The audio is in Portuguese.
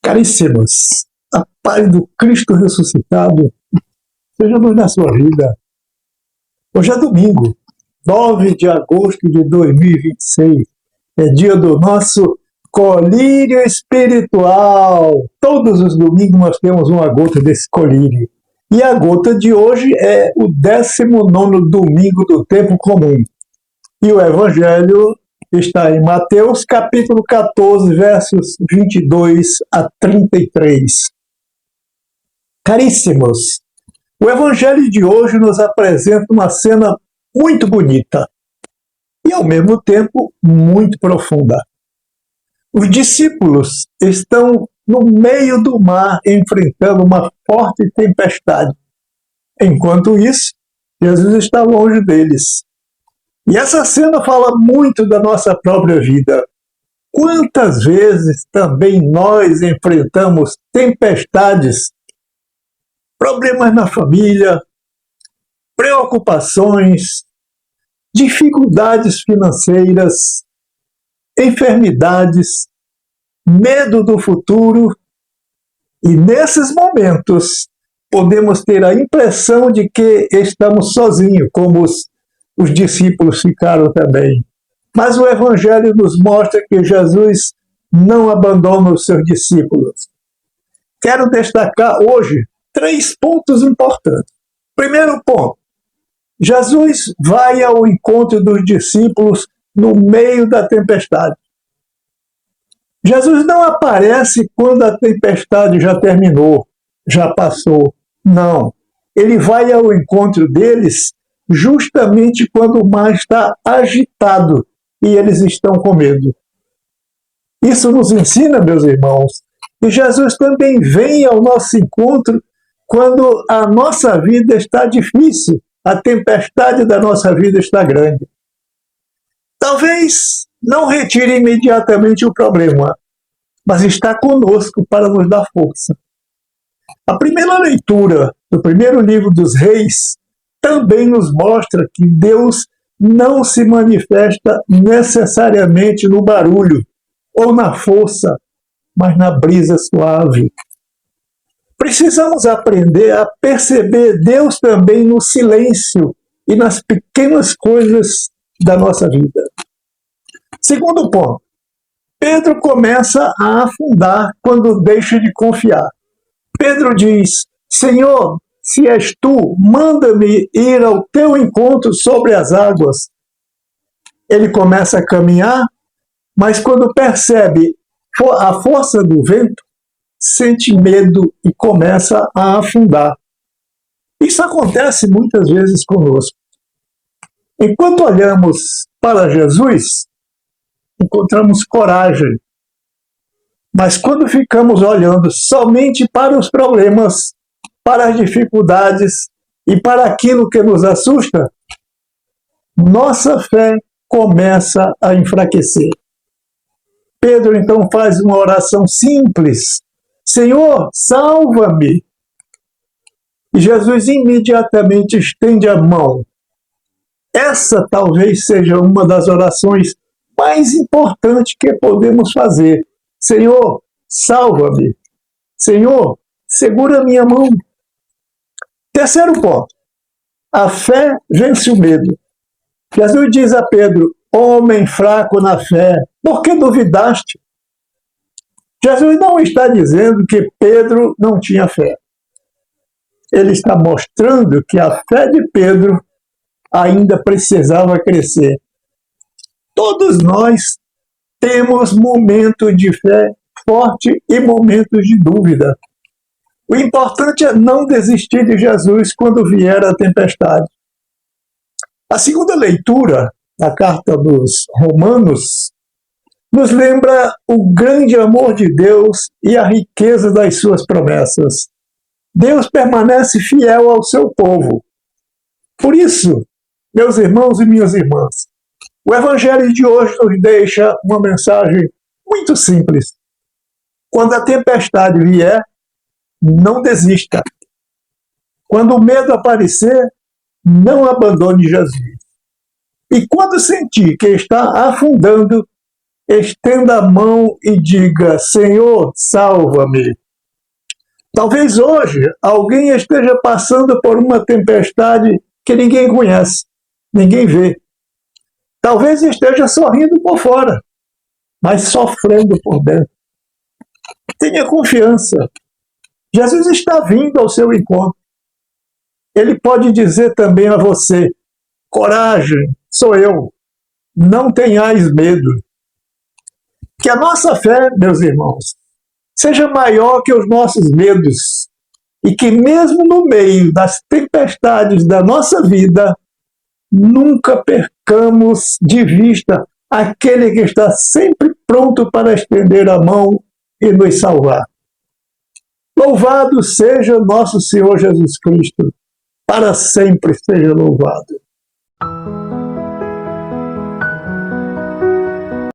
Caríssimos, a paz do Cristo ressuscitado seja luz na sua vida. Hoje é domingo, 9 de agosto de 2026. É dia do nosso colírio espiritual. Todos os domingos nós temos uma gota desse colírio. E a gota de hoje é o 19º domingo do tempo comum. E o evangelho está em Mateus capítulo 14, versos 22 a 33. Caríssimos, o evangelho de hoje nos apresenta uma cena muito bonita e, ao mesmo tempo, muito profunda. Os discípulos estão no meio do mar enfrentando uma forte tempestade. Enquanto isso, Jesus está longe deles. E essa cena fala muito da nossa própria vida. Quantas vezes também nós enfrentamos tempestades, problemas na família, preocupações, dificuldades financeiras, enfermidades, medo do futuro. E nesses momentos podemos ter a impressão de que estamos sozinhos, como os discípulos ficaram também. Mas o Evangelho nos mostra que Jesus não abandona os seus discípulos. Quero destacar hoje 3 pontos importantes. Primeiro ponto, Jesus vai ao encontro dos discípulos no meio da tempestade. Jesus não aparece quando a tempestade já terminou, já passou. Não. Ele vai ao encontro deles justamente quando o mar está agitado e eles estão com medo. Isso nos ensina, meus irmãos, que Jesus também vem ao nosso encontro quando a nossa vida está difícil, a tempestade da nossa vida está grande. Talvez não retire imediatamente o problema, mas está conosco para nos dar força. A primeira leitura do primeiro livro dos Reis também nos mostra que Deus não se manifesta necessariamente no barulho ou na força, mas na brisa suave. Precisamos aprender a perceber Deus também no silêncio e nas pequenas coisas da nossa vida. Segundo ponto, Pedro começa a afundar quando deixa de confiar. Pedro diz: Senhor, se és tu, manda-me ir ao teu encontro sobre as águas. Ele começa a caminhar, mas quando percebe a força do vento, sente medo e começa a afundar. Isso acontece muitas vezes conosco. Enquanto olhamos para Jesus, encontramos coragem. Mas quando ficamos olhando somente para os problemas, para as dificuldades e para aquilo que nos assusta, nossa fé começa a enfraquecer. Pedro então faz uma oração simples: Senhor, salva-me! E Jesus imediatamente estende a mão. Essa talvez seja uma das orações mais importantes que podemos fazer. Senhor, salva-me. Senhor, segura minha mão. Terceiro ponto. A fé vence o medo. Jesus diz a Pedro: homem fraco na fé, por que duvidaste? Jesus não está dizendo que Pedro não tinha fé. Ele está mostrando que a fé de Pedro ainda precisava crescer. Todos nós temos momentos de fé forte e momentos de dúvida. O importante é não desistir de Jesus quando vier a tempestade. A segunda leitura da carta dos Romanos nos lembra o grande amor de Deus e a riqueza das suas promessas. Deus permanece fiel ao seu povo. Por isso, meus irmãos e minhas irmãs, o Evangelho de hoje nos deixa uma mensagem muito simples. Quando a tempestade vier, não desista. Quando o medo aparecer, não abandone Jesus. E quando sentir que está afundando, estenda a mão e diga: Senhor, salva-me. Talvez hoje alguém esteja passando por uma tempestade que ninguém conhece, ninguém vê. Talvez esteja sorrindo por fora, mas sofrendo por dentro. Tenha confiança. Jesus está vindo ao seu encontro. Ele pode dizer também a você: coragem, sou eu, não tenhais medo. Que a nossa fé, meus irmãos, seja maior que os nossos medos e que mesmo no meio das tempestades da nossa vida, nunca percamos de vista aquele que está sempre pronto para estender a mão e nos salvar. Louvado seja nosso Senhor Jesus Cristo, para sempre seja louvado.